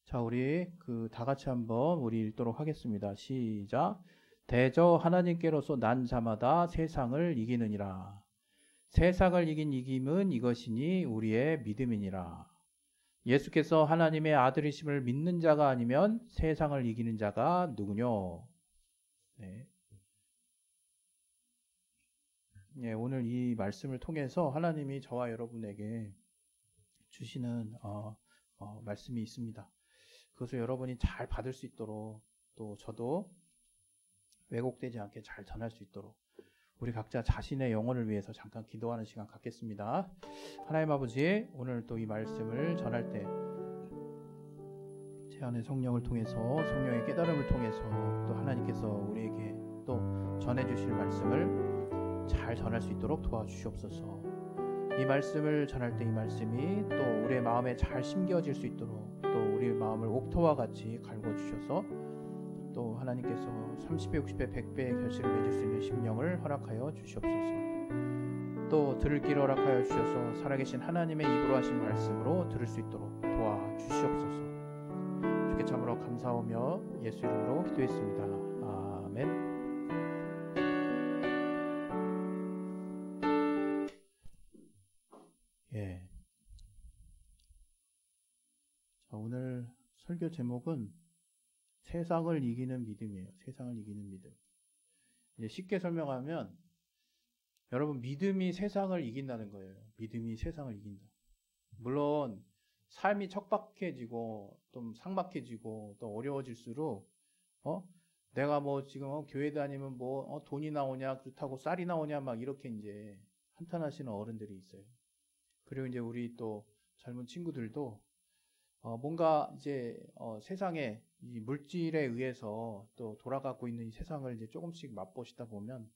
자, 우리 다 같이 한번 우리 읽도록 하겠습니다. 시작. 대저 하나님께로서 난 자마다 세상을 이기느니라. 세상을 이긴 이김은 이것이니 우리의 믿음이니라. 예수께서 하나님의 아들이심을 믿는 자가 아니면 세상을 이기는 자가 누구뇨? 네. 예, 오늘 이 말씀을 통해서 하나님이 저와 여러분에게 주시는 말씀이 있습니다. 그것을 여러분이 잘 받을 수 있도록, 또 저도 왜곡되지 않게 잘 전할 수 있도록 우리 각자 자신의 영혼을 위해서 잠깐 기도하는 시간 갖겠습니다. 하나님 아버지, 오늘 또 이 말씀을 전할 때 제 안의 성령을 통해서, 성령의 깨달음을 통해서 또 하나님께서 우리에게 또 전해주실 말씀을 잘 전할 수 있도록 도와주시옵소서. 이 말씀을 전할 때 이 말씀이 또 우리의 마음에 잘 심겨질 수 있도록, 또 우리의 마음을 옥토와 같이 갈궈주셔서 또 하나님께서 30배, 60배, 100배의 결실을 맺을 수 있는 심령을 허락하여 주시옵소서. 또 들을 길을 허락하여 주셔서 살아계신 하나님의 입으로 하신 말씀으로 들을 수 있도록 도와주시옵소서. 주께 참으로 감사하며 예수 이름으로 기도했습니다. 아멘. 예. 자, 오늘 설교 제목은 세상을 이기는 믿음이에요. 세상을 이기는 믿음. 이제 쉽게 설명하면 여러분, 믿음이 세상을 이긴다는 거예요. 믿음이 세상을 이긴다. 물론 삶이 척박해지고 좀 삭막해지고 또 어려워질수록 내가 뭐 지금 교회 다니면 뭐 돈이 나오냐, 그렇다고 쌀이 나오냐, 막 이렇게 이제 한탄하시는 어른들이 있어요. 그리고 이제 우리 또 젊은 친구들도 뭔가 이제 세상에 이 물질에 의해서 또 돌아가고 있는 이 세상을 이제 조금씩 맛보시다 보면,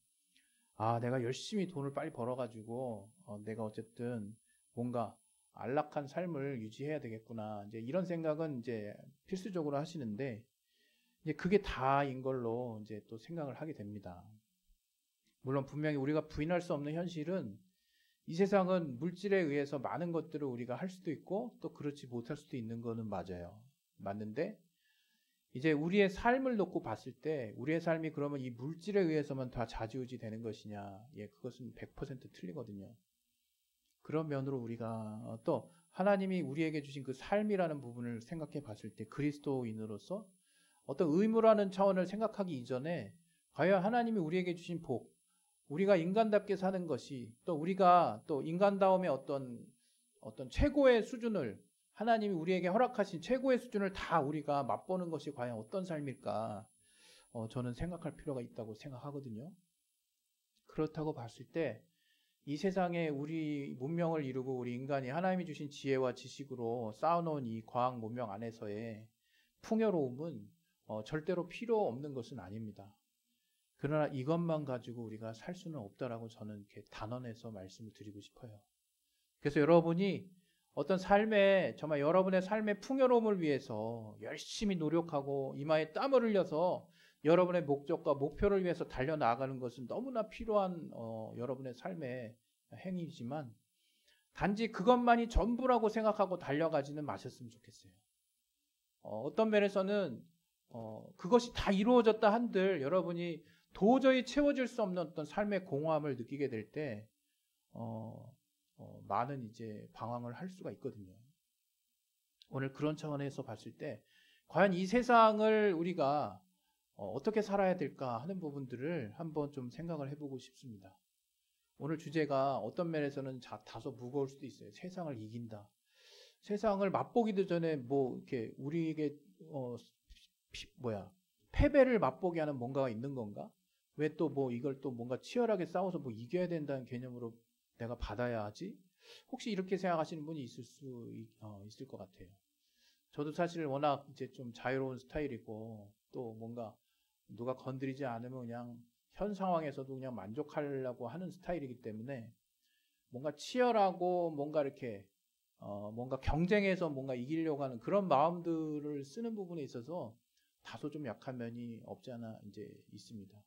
내가 열심히 돈을 빨리 벌어가지고 내가 어쨌든 뭔가 안락한 삶을 유지해야 되겠구나, 이제 이런 생각은 이제 필수적으로 하시는데, 이제 그게 다인 걸로 이제 또 생각을 하게 됩니다. 물론 분명히 우리가 부인할 수 없는 현실은 이 세상은 물질에 의해서 많은 것들을 우리가 할 수도 있고 또 그렇지 못할 수도 있는 거는 맞아요. 맞는데 이제 우리의 삶을 놓고 봤을 때 우리의 삶이 그러면 이 물질에 의해서만 다 좌지우지 되는 것이냐? 예, 그것은 100% 틀리거든요. 그런 면으로 우리가 또 하나님이 우리에게 주신 그 삶이라는 부분을 생각해 봤을 때 그리스도인으로서 어떤 의무라는 차원을 생각하기 이전에 과연 하나님이 우리에게 주신 복, 우리가 인간답게 사는 것이, 또 우리가 또 인간다움의 어떤 최고의 수준을, 하나님이 우리에게 허락하신 최고의 수준을 다 우리가 맛보는 것이 과연 어떤 삶일까? 저는 생각할 필요가 있다고 생각하거든요. 그렇다고 봤을 때 이 세상에 우리 문명을 이루고 우리 인간이 하나님이 주신 지혜와 지식으로 쌓아놓은 이 과학 문명 안에서의 풍요로움은 절대로 필요 없는 것은 아닙니다. 그러나 이것만 가지고 우리가 살 수는 없다라고 저는 이렇게 단언해서 말씀을 드리고 싶어요. 그래서 여러분이 어떤 삶에, 정말 여러분의 삶의 풍요로움을 위해서 열심히 노력하고 이마에 땀을 흘려서 여러분의 목적과 목표를 위해서 달려나가는 것은 너무나 필요한 여러분의 삶의 행위이지만, 단지 그것만이 전부라고 생각하고 달려가지는 마셨으면 좋겠어요. 어떤 면에서는 그것이 다 이루어졌다 한들 여러분이 도저히 채워질 수 없는 어떤 삶의 공허함을 느끼게 될 때 많은 이제 방황을 할 수가 있거든요. 오늘 그런 차원에서 봤을 때 과연 이 세상을 우리가 어떻게 살아야 될까 하는 부분들을 한번 좀 생각을 해보고 싶습니다. 오늘 주제가 어떤 면에서는 다소 무거울 수도 있어요. 세상을 이긴다. 세상을 맛보기도 전에 뭐 이렇게 우리에게 패배를 맛보게 하는 뭔가가 있는 건가? 왜 또 뭐 이걸 또 뭔가 치열하게 싸워서 뭐 이겨야 된다는 개념으로 내가 받아야 하지? 혹시 이렇게 생각하시는 분이 있을 것 같아요. 저도 사실 워낙 이제 좀 자유로운 스타일이고 또 뭔가 누가 건드리지 않으면 그냥 현 상황에서도 그냥 만족하려고 하는 스타일이기 때문에 뭔가 치열하고 뭔가 이렇게 뭔가 경쟁해서 뭔가 이기려고 하는 그런 마음들을 쓰는 부분에 있어서 다소 좀 약한 면이 없지 않아 이제 있습니다.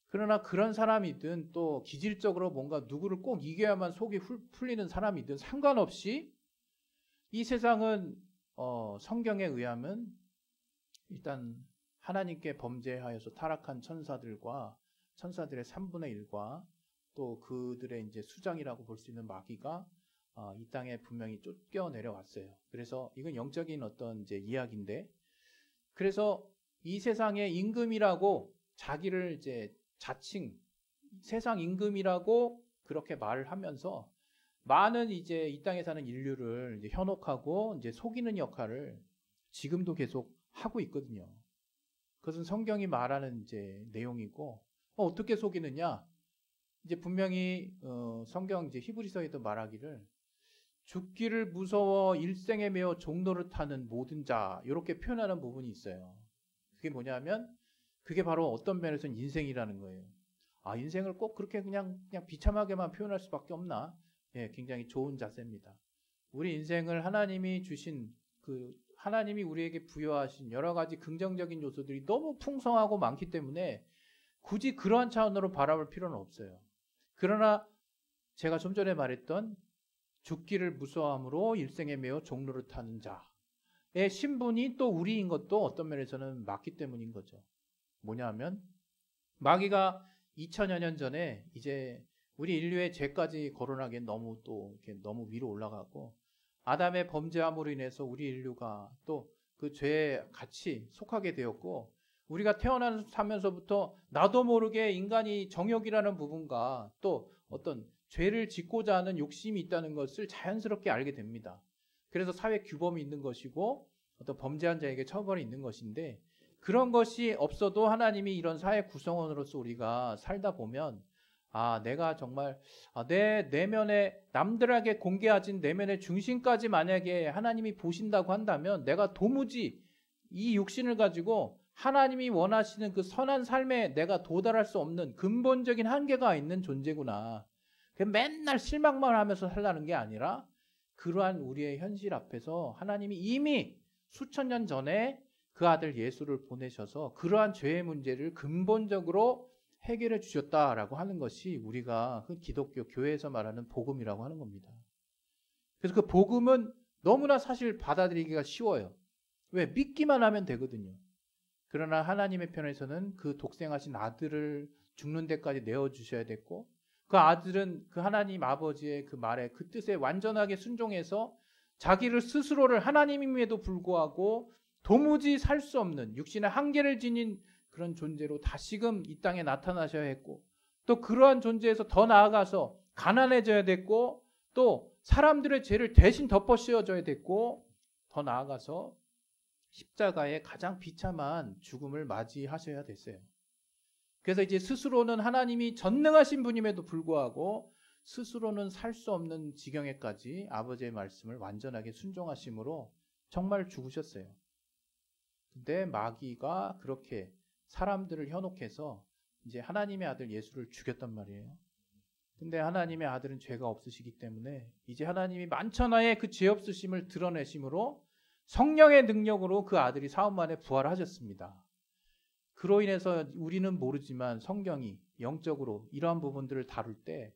그러나 그런 사람이든 또 기질적으로 뭔가 누구를 꼭 이겨야만 속이 풀리는 사람이든 상관없이 이 세상은 성경에 의하면 일단 하나님께 범죄하여서 타락한 천사들과 천사들의 3분의 1과 또 그들의 이제 수장이라고 볼 수 있는 마귀가 이 땅에 분명히 쫓겨 내려왔어요. 그래서 이건 영적인 어떤 이제 이야기인데, 그래서 이 세상의 임금이라고 자기를 이제 자칭 세상 임금이라고 그렇게 말을 하면서 많은 이제 이 땅에 사는 인류를 이제 현혹하고 이제 속이는 역할을 지금도 계속 하고 있거든요. 그것은 성경이 말하는 이제 내용이고, 어떻게 속이느냐? 이제 분명히 성경 이제 히브리서에도 말하기를 죽기를 무서워 일생에 매어 종노릇하는 모든 자, 이렇게 표현하는 부분이 있어요. 그게 뭐냐면 그게 바로 어떤 면에서는 인생이라는 거예요. 인생을 꼭 그렇게 그냥 비참하게만 표현할 수밖에 없나? 예, 굉장히 좋은 자세입니다. 우리 인생을 하나님이 주신 하나님이 우리에게 부여하신 여러 가지 긍정적인 요소들이 너무 풍성하고 많기 때문에 굳이 그러한 차원으로 바라볼 필요는 없어요. 그러나 제가 좀 전에 말했던 죽기를 무서워함으로 일생에 매어 종노릇하는 자의 신분이 또 우리인 것도 어떤 면에서는 맞기 때문인 거죠. 뭐냐면 마귀가 2000여 년 전에 이제 우리 인류의 죄까지 거론하기엔 너무 너무 위로 올라가고, 아담의 범죄함으로 인해서 우리 인류가 또 그 죄에 같이 속하게 되었고, 우리가 태어나면서부터 나도 모르게 인간이 정욕이라는 부분과 또 어떤 죄를 짓고자 하는 욕심이 있다는 것을 자연스럽게 알게 됩니다. 그래서 사회 규범이 있는 것이고 어떤 범죄한 자에게 처벌이 있는 것인데, 그런 것이 없어도 하나님이 이런 사회 구성원으로서 우리가 살다 보면 내가 정말 내 내면의 남들에게 공개하진 내면의 중심까지 만약에 하나님이 보신다고 한다면 내가 도무지 이 육신을 가지고 하나님이 원하시는 그 선한 삶에 내가 도달할 수 없는 근본적인 한계가 있는 존재구나. 맨날 실망만 하면서 살라는 게 아니라 그러한 우리의 현실 앞에서 하나님이 이미 수천 년 전에 그 아들 예수를 보내셔서 그러한 죄의 문제를 근본적으로 해결해 주셨다라고 하는 것이 우리가 그 기독교 교회에서 말하는 복음이라고 하는 겁니다. 그래서 그 복음은 너무나 사실 받아들이기가 쉬워요. 왜? 믿기만 하면 되거든요. 그러나 하나님의 편에서는 그 독생하신 아들을 죽는 데까지 내어주셔야 됐고, 그 아들은 그 하나님 아버지의 그 말에 그 뜻에 완전하게 순종해서 자기를 스스로를 하나님임에도 불구하고 도무지 살 수 없는 육신의 한계를 지닌 그런 존재로 다시금 이 땅에 나타나셔야 했고, 또 그러한 존재에서 더 나아가서 가난해져야 됐고, 또 사람들의 죄를 대신 덮어 씌워줘야 됐고, 더 나아가서 십자가의 가장 비참한 죽음을 맞이하셔야 됐어요. 그래서 이제 스스로는 하나님이 전능하신 분임에도 불구하고 스스로는 살 수 없는 지경에까지 아버지의 말씀을 완전하게 순종하심으로 정말 죽으셨어요. 근데 마귀가 그렇게 사람들을 현혹해서 이제 하나님의 아들 예수를 죽였단 말이에요. 근데 하나님의 아들은 죄가 없으시기 때문에 이제 하나님이 만천하에 그 죄 없으심을 드러내심으로 성령의 능력으로 그 아들이 사흘 만에 부활하셨습니다. 그로 인해서 우리는 모르지만 성경이 영적으로 이러한 부분들을 다룰 때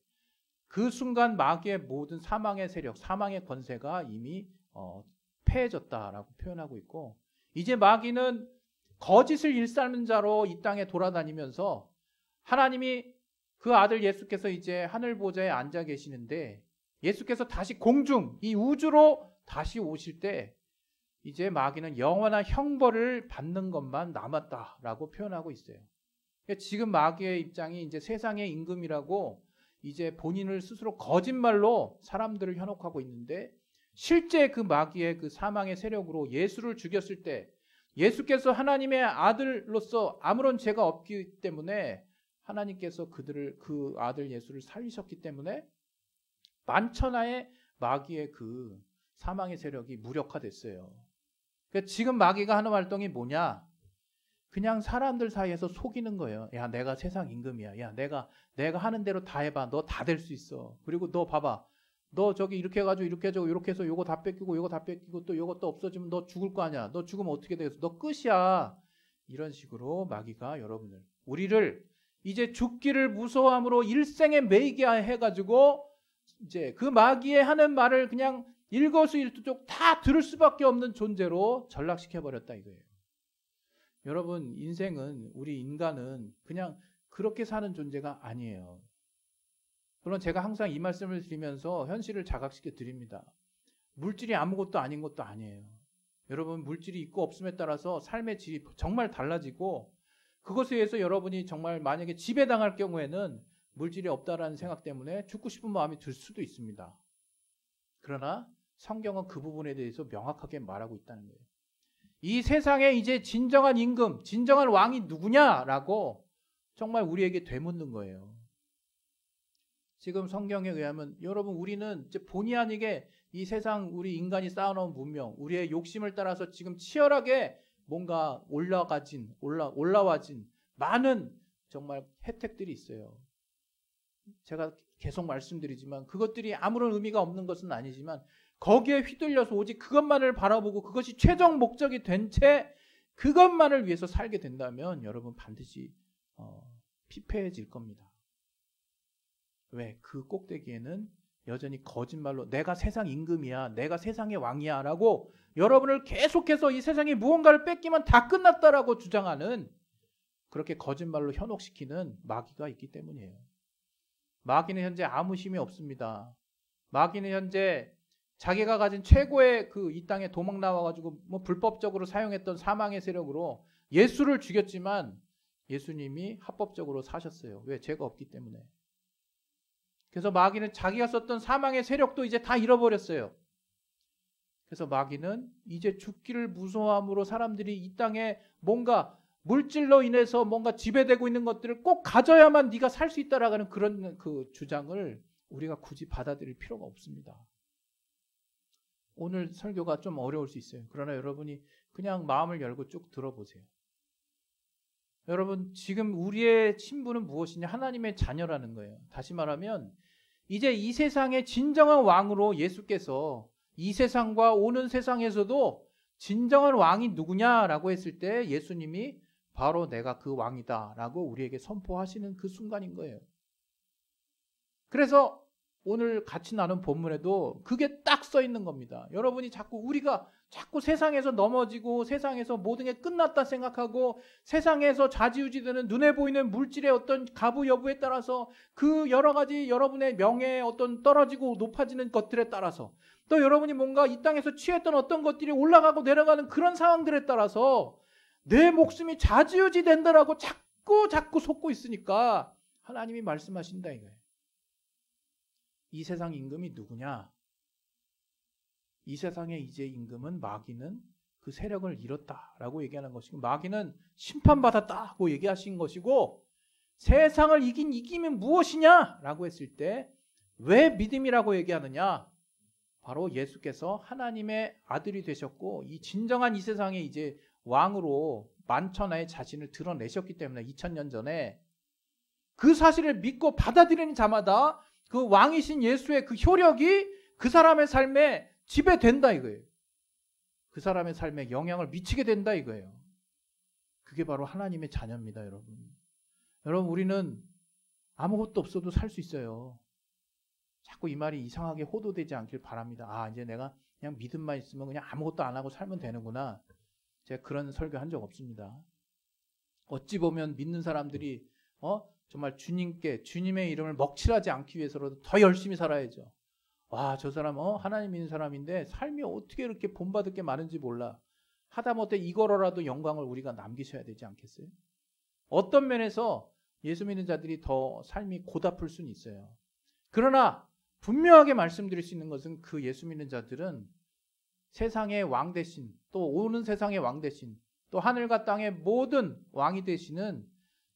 그 순간 마귀의 모든 사망의 세력, 사망의 권세가 이미 패해졌다라고 표현하고 있고, 이제 마귀는 거짓을 일삼는 자로 이 땅에 돌아다니면서 하나님이 그 아들 예수께서 이제 하늘 보좌에 앉아 계시는데 예수께서 다시 공중, 이 우주로 다시 오실 때 이제 마귀는 영원한 형벌을 받는 것만 남았다라고 표현하고 있어요. 그러니까 지금 마귀의 입장이 이제 세상의 임금이라고 이제 본인을 스스로 거짓말로 사람들을 현혹하고 있는데, 실제 그 마귀의 그 사망의 세력으로 예수를 죽였을 때 예수께서 하나님의 아들로서 아무런 죄가 없기 때문에 하나님께서 그 아들 예수를 살리셨기 때문에 만천하에 마귀의 그 사망의 세력이 무력화됐어요. 그러니까 지금 마귀가 하는 활동이 뭐냐? 그냥 사람들 사이에서 속이는 거예요. 야, 내가 세상 임금이야. 야, 내가 하는 대로 다 해봐. 너 다 될 수 있어. 그리고 너 봐봐. 너 저기 이렇게 해가지고 이렇게 해가지고 이렇게 해서 요거 다 뺏기고 요거 다 뺏기고 또 요것도 없어지면 너 죽을 거 아니야. 너 죽으면 어떻게 되겠어? 너 끝이야. 이런 식으로 마귀가 우리를 이제 죽기를 무서워함으로 일생에 매이게 해가지고 이제 그 마귀의 하는 말을 그냥 일거수일투족 다 들을 수밖에 없는 존재로 전락시켜버렸다 이거예요. 여러분, 인생은, 우리 인간은 그냥 그렇게 사는 존재가 아니에요. 물론 제가 항상 이 말씀을 드리면서 현실을 자각시켜 드립니다. 물질이 아무것도 아닌 것도 아니에요. 여러분, 물질이 있고 없음에 따라서 삶의 질이 정말 달라지고, 그것에 의해서 여러분이 정말 만약에 지배당할 경우에는 물질이 없다라는 생각 때문에 죽고 싶은 마음이 들 수도 있습니다. 그러나 성경은 그 부분에 대해서 명확하게 말하고 있다는 거예요. 이 세상에 이제 진정한 임금, 진정한 왕이 누구냐라고 정말 우리에게 되묻는 거예요. 지금 성경에 의하면 여러분, 우리는 이제 본의 아니게 이 세상, 우리 인간이 쌓아놓은 문명, 우리의 욕심을 따라서 지금 치열하게 뭔가 올라와진 많은 정말 혜택들이 있어요. 제가 계속 말씀드리지만 그것들이 아무런 의미가 없는 것은 아니지만, 거기에 휘둘려서 오직 그것만을 바라보고 그것이 최종 목적이 된 채 그것만을 위해서 살게 된다면 여러분 반드시 피폐해질 겁니다. 왜? 그 꼭대기에는 여전히 거짓말로 내가 세상 임금이야, 내가 세상의 왕이야 라고 여러분을 계속해서 이 세상에 무언가를 뺏기면 다 끝났다라고 주장하는, 그렇게 거짓말로 현혹시키는 마귀가 있기 때문이에요. 마귀는 현재 아무 힘이 없습니다. 마귀는 현재 자기가 가진 최고의 이 땅에 도망 나와가지고 뭐 불법적으로 사용했던 사망의 세력으로 예수를 죽였지만 예수님이 합법적으로 사셨어요. 왜? 죄가 없기 때문에. 그래서 마귀는 자기가 썼던 사망의 세력도 이제 다 잃어버렸어요. 그래서 마귀는 이제 죽기를 무서워함으로 사람들이 이 땅에 뭔가 물질로 인해서 뭔가 지배되고 있는 것들을 꼭 가져야만 네가 살 수 있다라는 그런 그 주장을 우리가 굳이 받아들일 필요가 없습니다. 오늘 설교가 좀 어려울 수 있어요. 그러나 여러분이 그냥 마음을 열고 쭉 들어보세요. 여러분, 지금 우리의 신분은 무엇이냐? 하나님의 자녀라는 거예요. 다시 말하면 이제 이 세상의 진정한 왕으로 예수께서 이 세상과 오는 세상에서도 진정한 왕이 누구냐라고 했을 때 예수님이 바로 내가 그 왕이다라고 우리에게 선포하시는 그 순간인 거예요. 그래서 오늘 같이 나눈 본문에도 그게 딱 써 있는 겁니다. 여러분이 우리가 자꾸 세상에서 넘어지고 세상에서 모든 게 끝났다 생각하고 세상에서 좌지우지되는 눈에 보이는 물질의 어떤 가부 여부에 따라서 그 여러 가지 여러분의 명예의 어떤 떨어지고 높아지는 것들에 따라서 또 여러분이 뭔가 이 땅에서 취했던 어떤 것들이 올라가고 내려가는 그런 상황들에 따라서 내 목숨이 좌지우지 된다라고 자꾸 속고 있으니까 하나님이 말씀하신다 이거예요. 이 세상 임금이 누구냐? 이 세상의 이제 임금은 마귀는 그 세력을 잃었다라고 얘기하는 것이고, 마귀는 심판받았다고 얘기하신 것이고, 세상을 이긴 이김은 무엇이냐라고 했을 때 왜 믿음이라고 얘기하느냐? 바로 예수께서 하나님의 아들이 되셨고 이 진정한 이 세상의 이제 왕으로 만천하의 자신을 드러내셨기 때문에 2000년 전에 그 사실을 믿고 받아들이는 자마다 그 왕이신 예수의 그 효력이 그 사람의 삶에 지배된다 이거예요. 그 사람의 삶에 영향을 미치게 된다 이거예요. 그게 바로 하나님의 자녀입니다, 여러분. 여러분, 우리는 아무것도 없어도 살 수 있어요. 자꾸 이 말이 이상하게 호도되지 않길 바랍니다. 이제 내가 그냥 믿음만 있으면 그냥 아무것도 안 하고 살면 되는구나. 제가 그런 설교 한 적 없습니다. 어찌 보면 믿는 사람들이 정말 주님의 이름을 먹칠하지 않기 위해서라도 더 열심히 살아야죠. 저 사람 하나님 믿는 사람인데 삶이 어떻게 이렇게 본받을 게 많은지 몰라. 하다못해 이거로라도 영광을 우리가 남기셔야 되지 않겠어요? 어떤 면에서 예수 믿는 자들이 더 삶이 고달플 수는 있어요. 그러나 분명하게 말씀드릴 수 있는 것은 그 예수 믿는 자들은 세상의 왕 대신, 또 오는 세상의 왕 대신, 또 하늘과 땅의 모든 왕이 되시는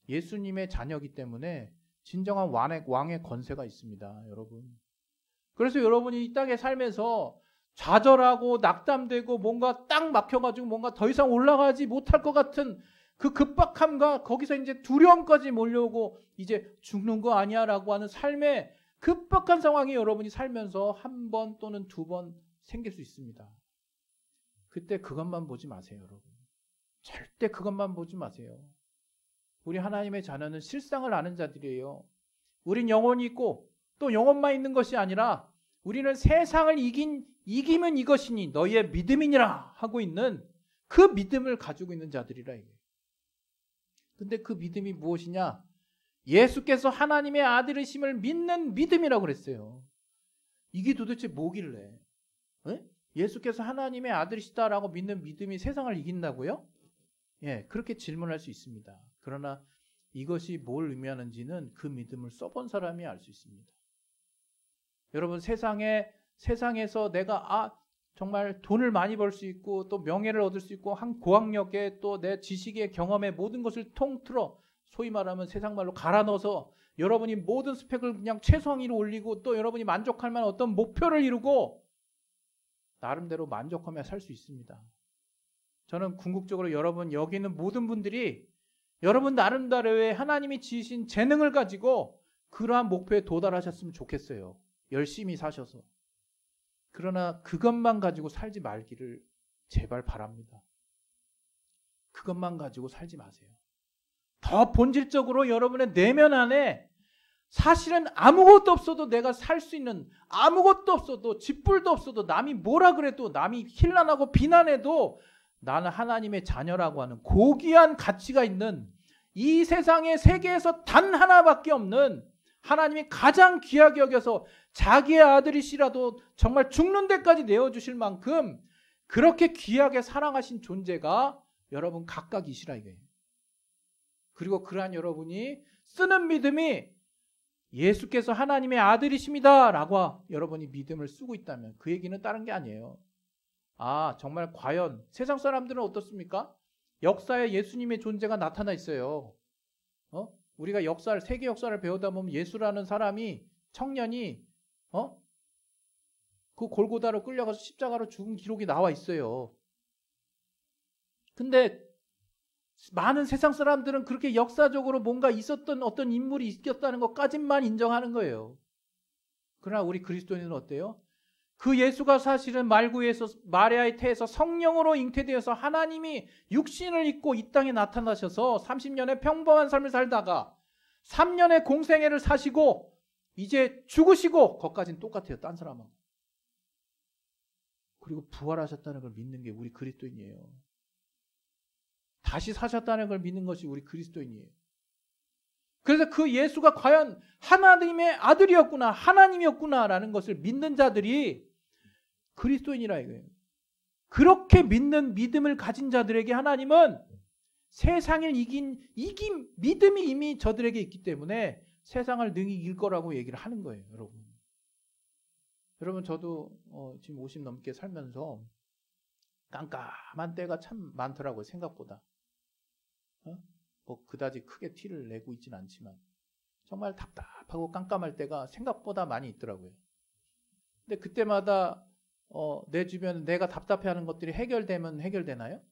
예수님의 자녀이기 때문에 진정한 왕의 권세가 있습니다, 여러분. 그래서 여러분이 이 땅에 살면서 좌절하고 낙담되고 뭔가 딱 막혀가지고 뭔가 더 이상 올라가지 못할 것 같은 그 급박함과 거기서 이제 두려움까지 몰려오고 이제 죽는 거 아니야 라고 하는 삶의 급박한 상황이 여러분이 살면서 한 번 또는 두 번 생길 수 있습니다. 그때 그것만 보지 마세요, 여러분. 절대 그것만 보지 마세요. 우리 하나님의 자녀는 실상을 아는 자들이에요. 우린 영혼이 있고 또 영혼만 있는 것이 아니라 우리는 세상을 이기면 이것이니 너희의 믿음이니라 하고 있는 그 믿음을 가지고 있는 자들이라 이거예요. 근데 그 믿음이 무엇이냐? 예수께서 하나님의 아들이심을 믿는 믿음이라고 그랬어요. 이게 도대체 뭐길래? 에? 예수께서 하나님의 아들이시다라고 믿는 믿음이 세상을 이긴다고요? 예, 그렇게 질문할 수 있습니다. 그러나 이것이 뭘 의미하는지는 그 믿음을 써본 사람이 알 수 있습니다. 여러분, 세상에서 내가 정말 돈을 많이 벌 수 있고 또 명예를 얻을 수 있고 한 고학력에 또 내 지식의 경험에 모든 것을 통틀어 소위 말하면 세상 말로 갈아 넣어서 여러분이 모든 스펙을 그냥 최상위로 올리고 또 여러분이 만족할 만한 어떤 목표를 이루고 나름대로 만족하며 살 수 있습니다. 저는 궁극적으로 여러분 여기 있는 모든 분들이 여러분 나름대로의 하나님이 지으신 재능을 가지고 그러한 목표에 도달하셨으면 좋겠어요. 열심히 사셔서. 그러나 그것만 가지고 살지 말기를 제발 바랍니다. 그것만 가지고 살지 마세요. 더 본질적으로 여러분의 내면 안에 사실은 아무것도 없어도 내가 살 수 있는, 아무것도 없어도 쥐뿔도 없어도 남이 뭐라 그래도 남이 힐난하고 비난해도 나는 하나님의 자녀라고 하는 고귀한 가치가 있는 이 세상의 세계에서 단 하나밖에 없는 하나님이 가장 귀하게 여겨서 자기의 아들이시라도 정말 죽는 데까지 내어주실 만큼 그렇게 귀하게 사랑하신 존재가 여러분 각각이시라 이거예요. 그리고 그러한 여러분이 쓰는 믿음이 예수께서 하나님의 아들이십니다 라고 여러분이 믿음을 쓰고 있다면 그 얘기는 다른 게 아니에요. 정말 과연 세상 사람들은 어떻습니까? 역사에 예수님의 존재가 나타나 있어요. 우리가 세계 역사를 배우다 보면 예수라는 사람이 청년이 그 골고다로 끌려가서 십자가로 죽은 기록이 나와 있어요. 근데 많은 세상 사람들은 그렇게 역사적으로 뭔가 있었던 어떤 인물이 있었다는 것까지만 인정하는 거예요. 그러나 우리 그리스도인은 어때요? 그 예수가 사실은 말구에서 마리아의 태에서 성령으로 잉태되어서 하나님이 육신을 입고 이 땅에 나타나셔서 30년의 평범한 삶을 살다가 3년의 공생애를 사시고 이제 죽으시고 그것까지는 똑같아요. 딴 사람하고. 그리고 부활하셨다는 걸 믿는 게 우리 그리스도인이에요. 다시 사셨다는 걸 믿는 것이 우리 그리스도인이에요. 그래서 그 예수가 과연 하나님의 아들이었구나, 하나님이었구나라는 것을 믿는 자들이 그리스도인이라 이거예요. 그렇게 믿는 믿음을 가진 자들에게 하나님은 세상을 이긴 믿음이 이미 저들에게 있기 때문에 세상을 능히 이길 거라고 얘기를 하는 거예요, 여러분. 여러분, 저도 지금 50 넘게 살면서 깜깜한 때가 참 많더라고요, 생각보다. 뭐 그다지 크게 티를 내고 있진 않지만 정말 답답하고 깜깜할 때가 생각보다 많이 있더라고요. 근데 그때마다 내 주변에 내가 답답해하는 것들이 해결되면 해결되나요?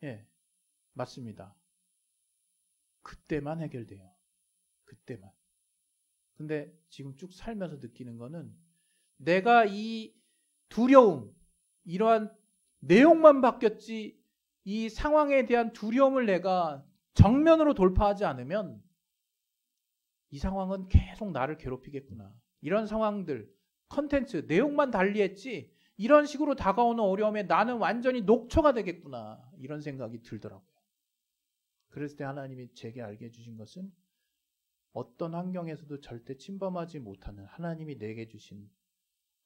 예, 맞습니다. 그때만 해결돼요. 그때만. 근데 지금 쭉 살면서 느끼는 거는 내가 이 두려움, 이러한 내용만 바뀌었지 이 상황에 대한 두려움을 내가 정면으로 돌파하지 않으면 이 상황은 계속 나를 괴롭히겠구나. 이런 상황들, 컨텐츠, 내용만 달리했지 이런 식으로 다가오는 어려움에 나는 완전히 녹초가 되겠구나. 이런 생각이 들더라고요. 그랬을 때 하나님이 제게 알게 해주신 것은 어떤 환경에서도 절대 침범하지 못하는 하나님이 내게 주신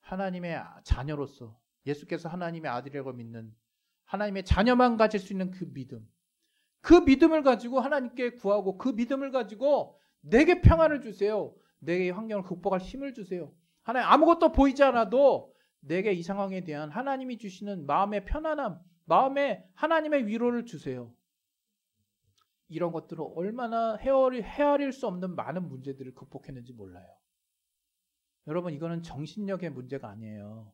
하나님의 자녀로서 예수께서 하나님의 아들이라고 믿는 하나님의 자녀만 가질 수 있는 그 믿음, 그 믿음을 가지고 하나님께 구하고 그 믿음을 가지고 내게 평안을 주세요. 내게 이 환경을 극복할 힘을 주세요. 하나님, 아무것도 보이지 않아도 내게 이 상황에 대한 하나님이 주시는 마음의 편안함, 마음에 하나님의 위로를 주세요. 이런 것들을 얼마나 헤아릴 수 없는 많은 문제들을 극복했는지 몰라요. 여러분, 이거는 정신력의 문제가 아니에요.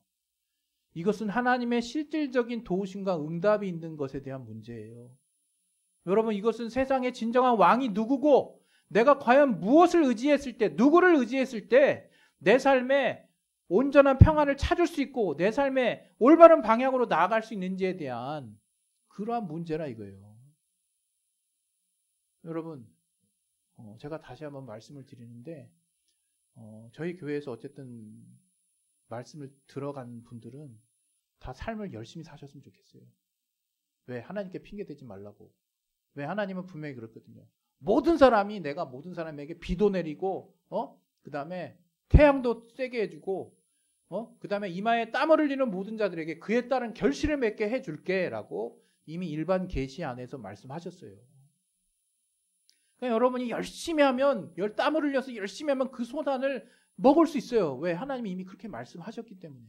이것은 하나님의 실질적인 도우심과 응답이 있는 것에 대한 문제예요. 여러분, 이것은 세상의 진정한 왕이 누구고 내가 과연 무엇을 의지했을 때, 누구를 의지했을 때 내 삶에 온전한 평안을 찾을 수 있고 내 삶에 올바른 방향으로 나아갈 수 있는지에 대한 그러한 문제라 이거예요. 여러분, 제가 다시 한번 말씀을 드리는데 저희 교회에서 어쨌든 말씀을 들어간 분들은 다 삶을 열심히 사셨으면 좋겠어요. 왜? 하나님께 핑계대지 말라고. 왜? 하나님은 분명히 그렇거든요. 모든 사람이 내가 모든 사람에게 비도 내리고 그 다음에 태양도 세게 해주고 그 다음에 이마에 땀을 흘리는 모든 자들에게 그에 따른 결실을 맺게 해줄게 라고 이미 일반 계시 안에서 말씀하셨어요. 그러니까 여러분이 열심히 하면 땀을 흘려서 열심히 하면 그 소단을 먹을 수 있어요. 왜? 하나님이 이미 그렇게 말씀하셨기 때문에.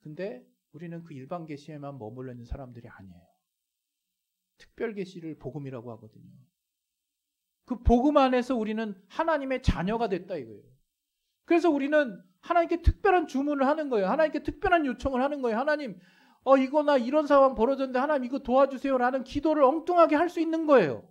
근데 우리는 그 일반 계시에만 머물러 있는 사람들이 아니에요. 특별 계시를 복음이라고 하거든요. 그 복음 안에서 우리는 하나님의 자녀가 됐다 이거예요. 그래서 우리는 하나님께 특별한 주문을 하는 거예요. 하나님께 특별한 요청을 하는 거예요. 하나님, 이거나 이런 상황 벌어졌는데 하나님 이거 도와주세요라는 기도를 엉뚱하게 할 수 있는 거예요.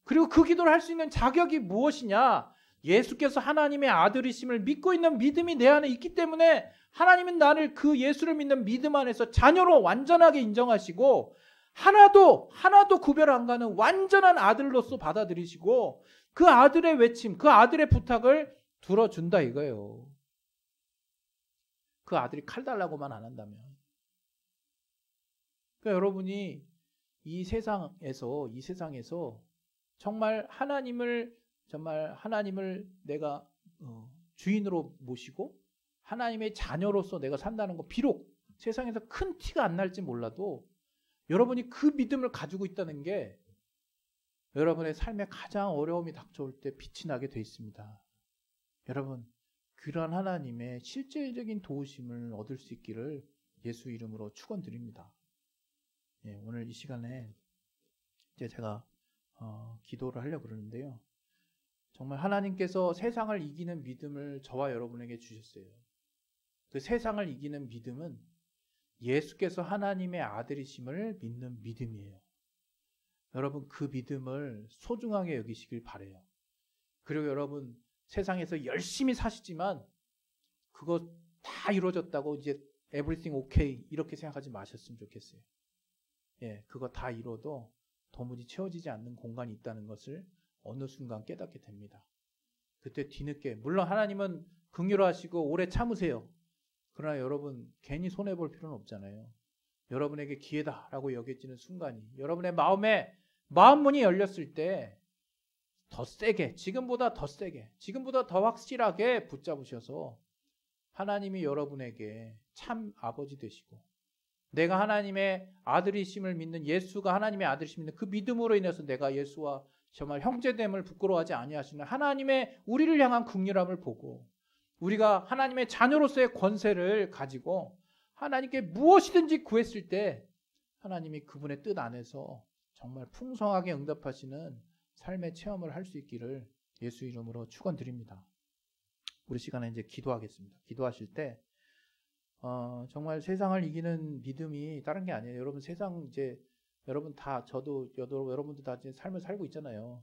그리고 그 기도를 할 수 있는 자격이 무엇이냐? 예수께서 하나님의 아들이심을 믿고 있는 믿음이 내 안에 있기 때문에 하나님은 나를 그 예수를 믿는 믿음 안에서 자녀로 완전하게 인정하시고 하나도 구별 안 가는 완전한 아들로서 받아들이시고 그 아들의 외침, 그 아들의 부탁을 들어준다 이거예요. 그 아들이 칼 달라고만 안 한다면. 그러니까 여러분이 이 세상에서 정말 하나님을 내가 주인으로 모시고 하나님의 자녀로서 내가 산다는 거 비록 세상에서 큰 티가 안 날지 몰라도 여러분이 그 믿음을 가지고 있다는 게 여러분의 삶에 가장 어려움이 닥쳐올 때 빛이 나게 돼 있습니다. 여러분, 그러한 하나님의 실질적인 도우심을 얻을 수 있기를 예수 이름으로 축원드립니다. 오늘 이 시간에 이제 제가 기도를 하려고 그러는데요. 정말 하나님께서 세상을 이기는 믿음을 저와 여러분에게 주셨어요. 그 세상을 이기는 믿음은 예수께서 하나님의 아들이심을 믿는 믿음이에요. 여러분 그 믿음을 소중하게 여기시길 바라요. 그리고 여러분 세상에서 열심히 사시지만 그거 다 이루어졌다고 이제 everything okay 이렇게 생각하지 마셨으면 좋겠어요. 그거 다 이뤄도 도무지 채워지지 않는 공간이 있다는 것을 어느 순간 깨닫게 됩니다. 그때 뒤늦게 물론 하나님은 긍휼하시고 오래 참으세요. 그러나 여러분 괜히 손해볼 필요는 없잖아요. 여러분에게 기회다라고 여겨지는 순간이 여러분의 마음문이 열렸을 때 더 세게 지금보다 더 확실하게 붙잡으셔서 하나님이 여러분에게 참 아버지 되시고 내가 하나님의 아들이심을 믿는 예수가 하나님의 아들이심을 믿는 그 믿음으로 인해서 내가 예수와 정말 형제됨을 부끄러워하지 아니하시는 하나님의 우리를 향한 긍휼함을 보고 우리가 하나님의 자녀로서의 권세를 가지고 하나님께 무엇이든지 구했을 때 하나님이 그분의 뜻 안에서 정말 풍성하게 응답하시는 삶의 체험을 할 수 있기를 예수 이름으로 축원드립니다. 우리 시간에 이제 기도하겠습니다. 기도하실 때 정말 세상을 이기는 믿음이 다른 게 아니에요. 여러분 세상 이제 여러분 다 여러분도 다 이제 삶을 살고 있잖아요.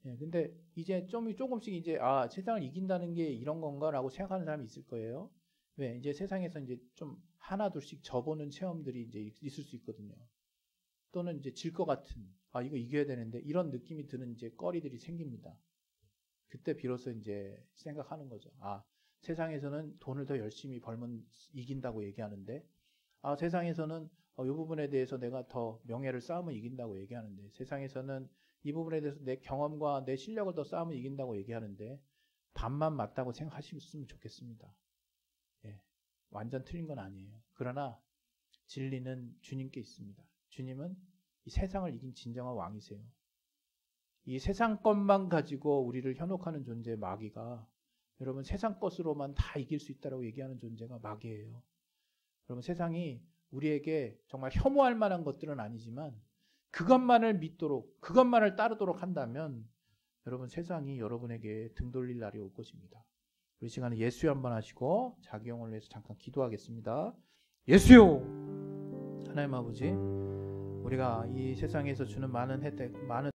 근데 이제 조금씩 이제 세상을 이긴다는 게 이런 건가라고 생각하는 사람이 있을 거예요. 왜? 이제 세상에서 이제 좀 하나둘씩 져보는 체험들이 이제 있을 수 있거든요. 또는 이제 질 것 같은 이거 이겨야 되는데 이런 느낌이 드는 이제 꺼리들이 생깁니다. 그때 비로소 이제 생각하는 거죠. 세상에서는 돈을 더 열심히 벌면 이긴다고 얘기하는데 세상에서는 이 부분에 대해서 내가 더 명예를 쌓으면 이긴다고 얘기하는데 세상에서는 이 부분에 대해서 내 경험과 내 실력을 더 쌓으면 이긴다고 얘기하는데 반만 맞다고 생각하셨으면 좋겠습니다. 완전 틀린 건 아니에요. 그러나 진리는 주님께 있습니다. 주님은 이 세상을 이긴 진정한 왕이세요. 이 세상 것만 가지고 우리를 현혹하는 존재 마귀가 여러분 세상 것으로만 다 이길 수 있다고 얘기하는 존재가 마귀예요. 여러분 세상이 우리에게 정말 혐오할 만한 것들은 아니지만 그것만을 믿도록 그것만을 따르도록 한다면 여러분 세상이 여러분에게 등 돌릴 날이 올 것입니다. 우리 시간에 예수여 한번 하시고 자기 영혼을 위해서 잠깐 기도하겠습니다. 예수여 하나님 아버지 우리가 이 세상에서 주는 많은 혜택 많은